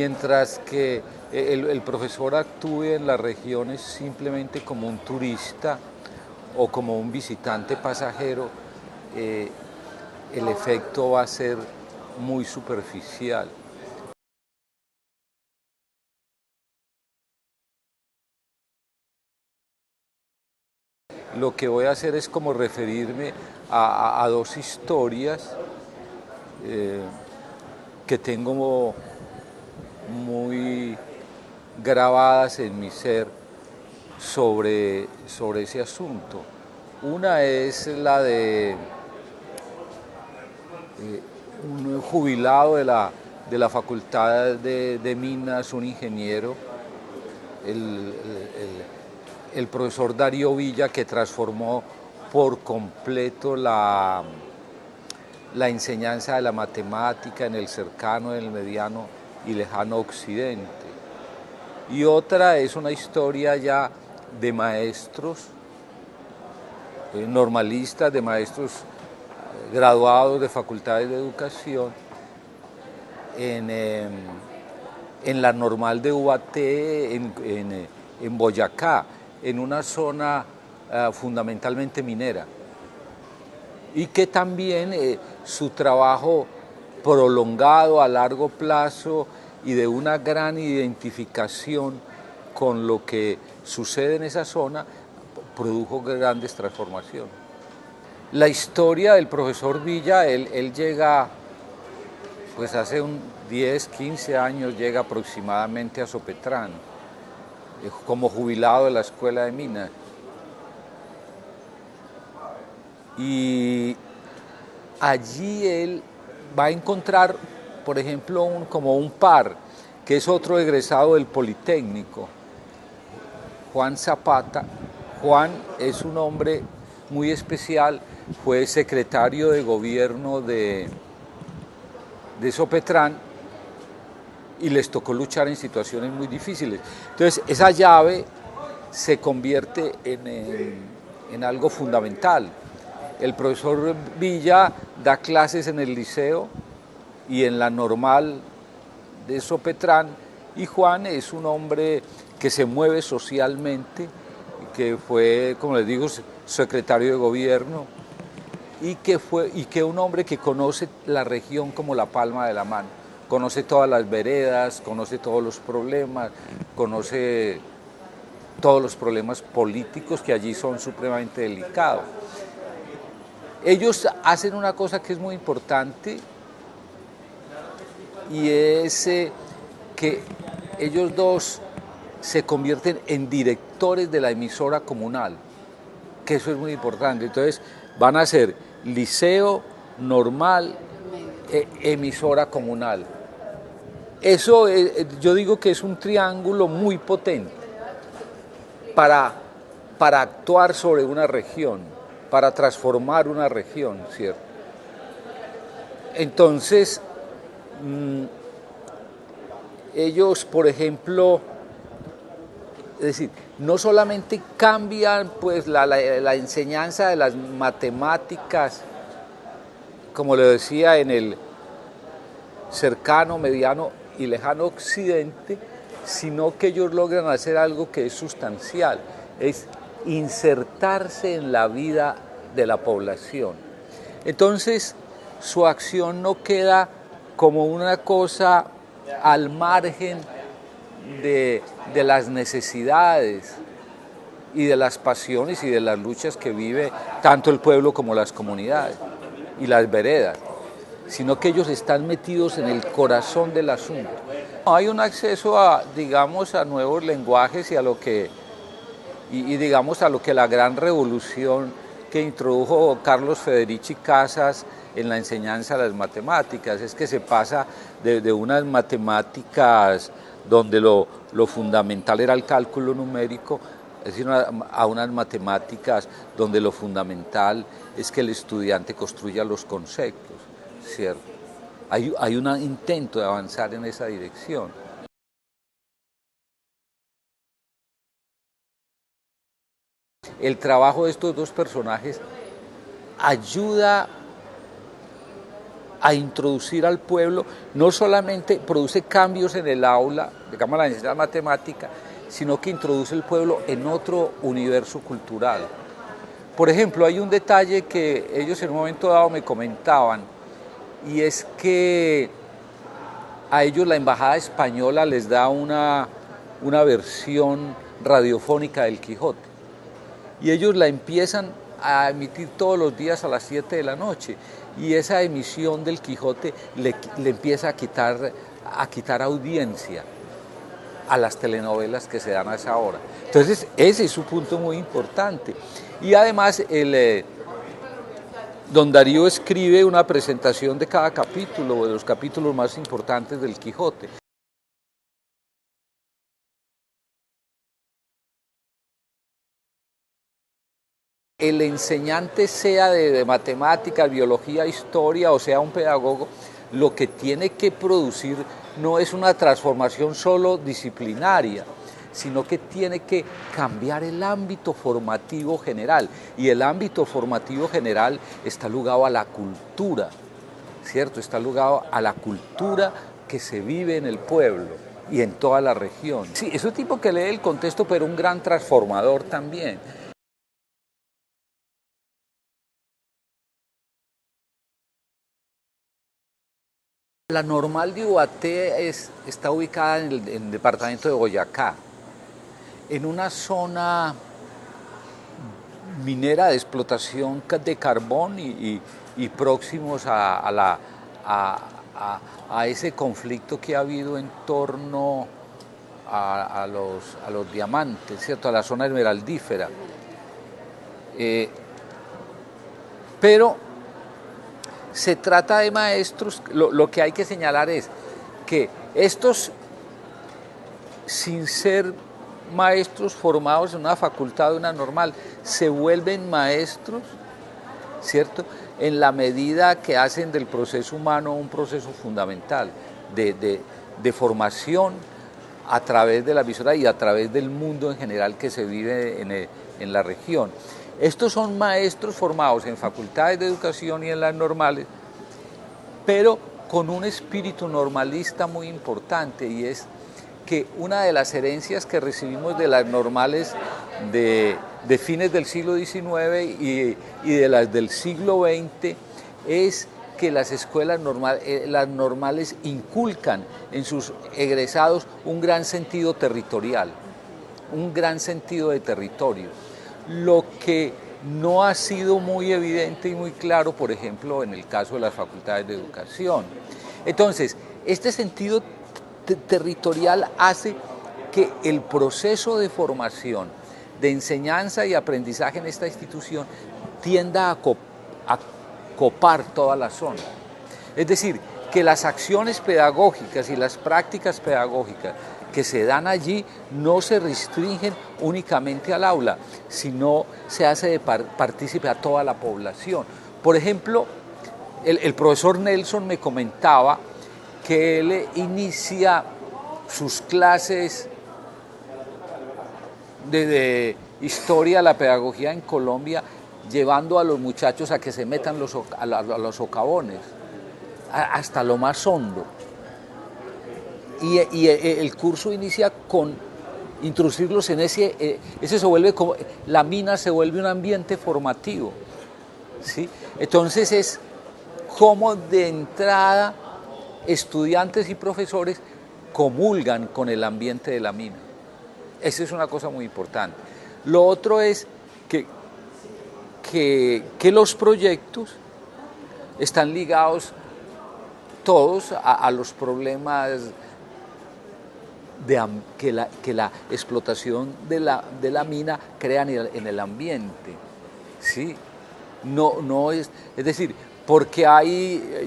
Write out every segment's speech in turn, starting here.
mientras que el profesor actúe en las regiones simplemente como un turista o como un visitante pasajero, el efecto va a ser muy superficial. Lo que voy a hacer es como referirme a dos historias que tengo muy grabadas en mi ser sobre ese asunto. Una es la de un jubilado de la Facultad de Minas, un ingeniero, el, el profesor Darío Villa, que transformó por completo la enseñanza de la matemática en el cercano, en el mediano y lejano occidente. Y otra es una historia ya de maestros normalistas, de maestros graduados de facultades de educación en la normal de UAT en Boyacá, en una zona fundamentalmente minera, y que también su trabajo prolongado a largo plazo y de una gran identificación con lo que sucede en esa zona produjo grandes transformaciones. La historia del profesor Villa, él llega, pues hace 10, 15 años llega aproximadamente a Sopetrán, como jubilado de la Escuela de Minas. Y allí él va a encontrar, por ejemplo, como un par, que es otro egresado del Politécnico, Juan Zapata. Juan es un hombre muy especial, fue secretario de gobierno de Sopetrán y les tocó luchar en situaciones muy difíciles. Entonces, esa llave se convierte en algo fundamental. El profesor Villa da clases en el liceo y en la normal de Sopetrán, y Juan es un hombre que se mueve socialmente, que fue, como les digo, secretario de gobierno, y que un hombre que conoce la región como la palma de la mano, conoce todas las veredas, conoce todos los problemas, conoce todos los problemas políticos que allí son supremamente delicados. Ellos hacen una cosa que es muy importante, y es que ellos dos se convierten en directores de la emisora comunal, que eso es muy importante. Entonces van a ser liceo, normal, emisora comunal. Eso yo digo que es un triángulo muy potente para actuar sobre una región, para transformar una región, ¿cierto? Entonces, ellos, por ejemplo, es decir, no solamente cambian pues la enseñanza de las matemáticas, como le decía, en el cercano, mediano y lejano occidente, sino que ellos logran hacer algo que es sustancial, es insertarse en la vida de la población. Entonces, su acción no queda como una cosa al margen de las necesidades y de las pasiones y de las luchas que vive tanto el pueblo como las comunidades y las veredas, sino que ellos están metidos en el corazón del asunto. Hay un acceso digamos, a nuevos lenguajes y a lo que, digamos, a lo que la gran revolución que introdujo Carlos Federici Casas en la enseñanza de las matemáticas, es que se pasa de unas matemáticas donde lo fundamental era el cálculo numérico, es decir, a unas matemáticas donde lo fundamental es que el estudiante construya los conceptos, ¿cierto? Hay un intento de avanzar en esa dirección. El trabajo de estos dos personajes ayuda a introducir al pueblo, no solamente produce cambios en el aula, digamos la necesidad matemática, sino que introduce el pueblo en otro universo cultural. Por ejemplo, hay un detalle que ellos en un momento dado me comentaban, y es que a ellos la embajada española les da una versión radiofónica del Quijote, y ellos la empiezan a emitir todos los días a las 7 de la noche, y esa emisión del Quijote le empieza a quitar audiencia a las telenovelas que se dan a esa hora. Entonces ese es un punto muy importante. Y además don Darío escribe una presentación de cada capítulo, de los capítulos más importantes del Quijote. El enseñante, sea de matemáticas, biología, historia, o sea un pedagogo, lo que tiene que producir no es una transformación solo disciplinaria, sino que tiene que cambiar el ámbito formativo general. Y el ámbito formativo general está ligado a la cultura, ¿cierto? Está ligado a la cultura que se vive en el pueblo y en toda la región. Sí, es un tipo que lee el contexto, pero un gran transformador también. La Normal de Ubaté está ubicada en el departamento de Boyacá, en una zona minera de explotación de carbón y próximos a ese conflicto que ha habido en torno a los diamantes, ¿cierto? A la zona esmeraldífera. Pero se trata de maestros, lo que hay que señalar es que estos, sin ser maestros formados en una facultad o una normal, se vuelven maestros, ¿cierto?, en la medida que hacen del proceso humano un proceso fundamental de formación a través de la visora y a través del mundo en general que se vive en la región. Estos son maestros formados en facultades de educación y en las normales, pero con un espíritu normalista muy importante, y es que una de las herencias que recibimos de las normales de fines del siglo XIX y de las del siglo XX es que las escuelas las normales inculcan en sus egresados un gran sentido territorial, un gran sentido de territorio, lo que no ha sido muy evidente y muy claro, por ejemplo, en el caso de las facultades de educación. Entonces, este sentido territorial hace que el proceso de formación, de enseñanza y aprendizaje en esta institución tienda a copar toda la zona. Es decir, que las acciones pedagógicas y las prácticas pedagógicas que se dan allí no se restringen únicamente al aula, sino se hace de partícipe a toda la población. Por ejemplo, el profesor Nelson me comentaba que él inicia sus clases de historia, la pedagogía en Colombia, llevando a los muchachos a que se metan a los socavones, hasta lo más hondo. Y el curso inicia con introducirlos en ese se vuelve como, la mina se vuelve un ambiente formativo, ¿sí? Entonces es como de entrada estudiantes y profesores comulgan con el ambiente de la mina. Esa es una cosa muy importante. Lo otro es que los proyectos están ligados todos a los problemas que la explotación de la mina crea en el ambiente, ¿sí? No es decir, porque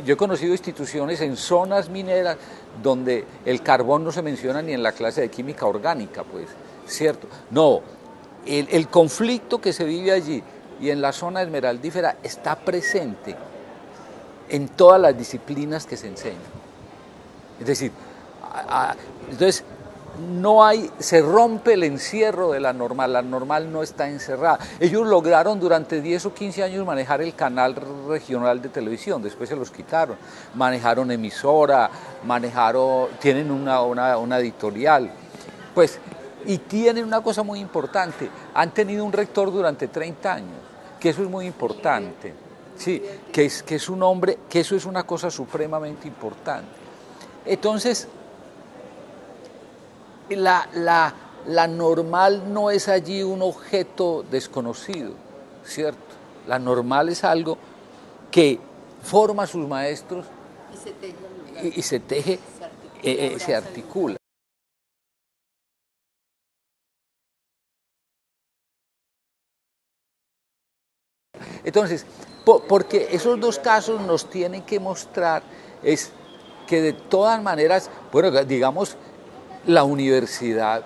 yo he conocido instituciones en zonas mineras donde el carbón no se menciona ni en la clase de química orgánica, pues, ¿cierto? No, el conflicto que se vive allí y en la zona esmeraldífera está presente en todas las disciplinas que se enseñan. Es decir, entonces, se rompe el encierro de la normal no está encerrada. Ellos lograron durante 10 o 15 años manejar el canal regional de televisión, después se los quitaron, manejaron emisora, tienen una editorial, pues, y tienen una cosa muy importante, han tenido un rector durante 30 años, que eso es muy importante, sí, que es un hombre, que eso es una cosa supremamente importante. Entonces, la normal no es allí un objeto desconocido, ¿cierto? La normal es algo que forma a sus maestros y se teje, se articula. Entonces, porque esos dos casos nos tienen que mostrar es que de todas maneras, bueno, digamos, la universidad,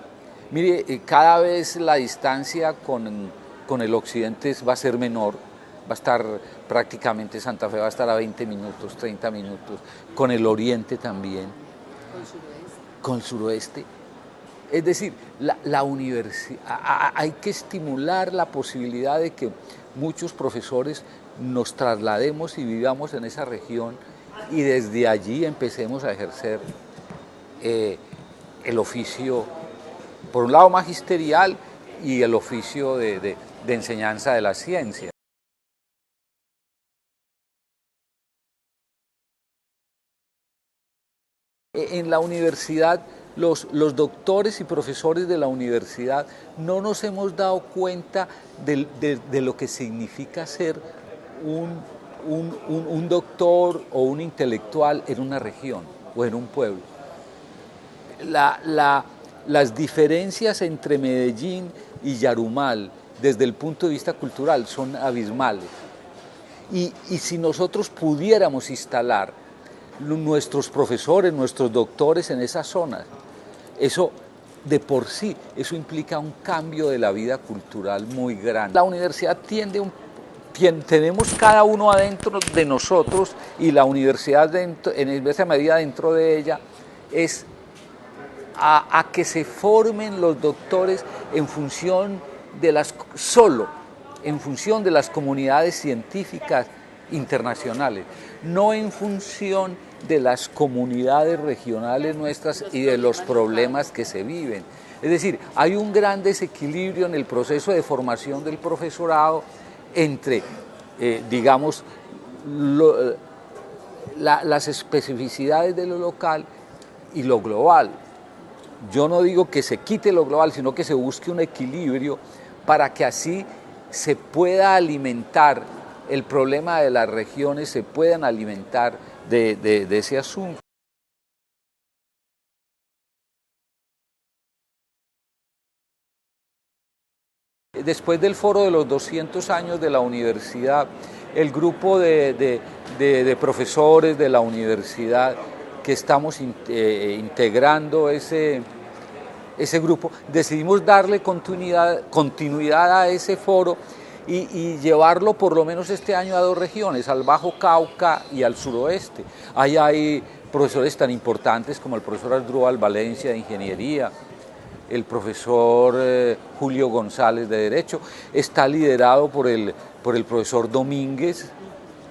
mire, cada vez la distancia con el occidente va a ser menor, va a estar prácticamente, Santa Fe va a estar a 20 minutos, 30 minutos, con el oriente también. Con el suroeste. Es decir, la universidad, hay que estimular la posibilidad de que muchos profesores nos traslademos y vivamos en esa región y desde allí empecemos a ejercer el oficio, por un lado magisterial, y el oficio de enseñanza de la ciencia. En la universidad, los doctores y profesores de la universidad no nos hemos dado cuenta de lo que significa ser un doctor o un intelectual en una región o en un pueblo. Las diferencias entre Medellín y Yarumal desde el punto de vista cultural son abismales. Y si nosotros pudiéramos instalar nuestros profesores, nuestros doctores en esas zonas, eso de por sí, eso implica un cambio de la vida cultural muy grande. La universidad tenemos cada uno adentro de nosotros y la universidad en esa medida dentro de ella es a que se formen los doctores en función en función de las comunidades científicas internacionales, no en función de las comunidades regionales nuestras y de los problemas que se viven. Es decir, hay un gran desequilibrio en el proceso de formación del profesorado entre, digamos, las especificidades de lo local y lo global. Yo no digo que se quite lo global, sino que se busque un equilibrio para que así se pueda alimentar el problema de las regiones, se puedan alimentar de ese asunto. Después del foro de los 200 años de la universidad, el grupo de profesores de la universidad que estamos integrando ese grupo, decidimos darle continuidad a ese foro y llevarlo por lo menos este año a dos regiones, al Bajo Cauca y al suroeste. Ahí hay profesores tan importantes como el profesor Asdrúbal Valencia de Ingeniería, el profesor Julio González de Derecho, está liderado por el profesor Domínguez,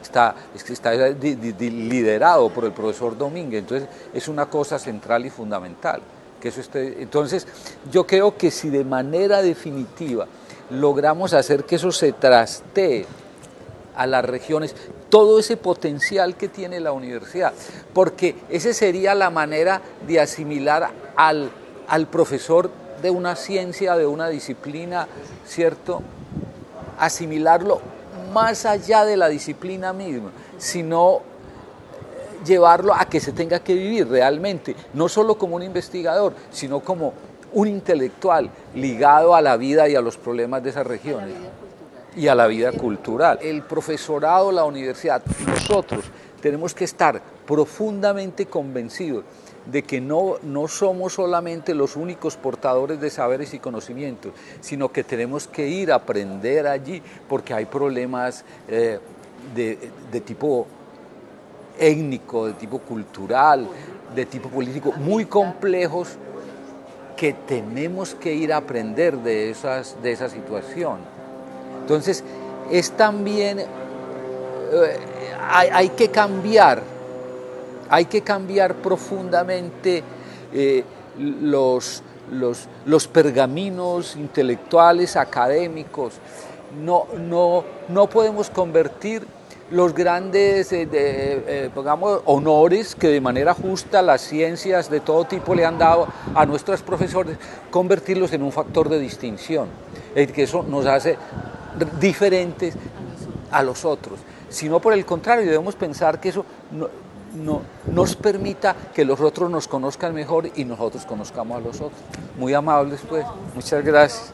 está liderado por el profesor Domínguez, entonces es una cosa central y fundamental. Que eso entonces, yo creo que si de manera definitiva logramos hacer que eso se trastee a las regiones, todo ese potencial que tiene la universidad, porque esa sería la manera de asimilar al profesor de una ciencia, de una disciplina, ¿cierto? Asimilarlo más allá de la disciplina misma, sino llevarlo a que se tenga que vivir realmente, no solo como un investigador, sino como un intelectual ligado a la vida y a los problemas de esas regiones y a la vida cultural. El profesorado, la universidad, nosotros tenemos que estar profundamente convencidos de que no somos solamente los únicos portadores de saberes y conocimientos, sino que tenemos que ir a aprender allí, porque hay problemas de tipo étnico, de tipo cultural, de tipo político, muy complejos que tenemos que ir a aprender de esa situación. Entonces, es también, hay que cambiar profundamente los pergaminos intelectuales, académicos. No podemos convertir los grandes digamos, honores que de manera justa las ciencias de todo tipo le han dado a nuestros profesores, convertirlos en un factor de distinción, que eso nos hace diferentes a los otros, sino por el contrario, debemos pensar que eso nos permita que los otros nos conozcan mejor y nosotros conozcamos a los otros. Muy amables, pues. Muchas gracias.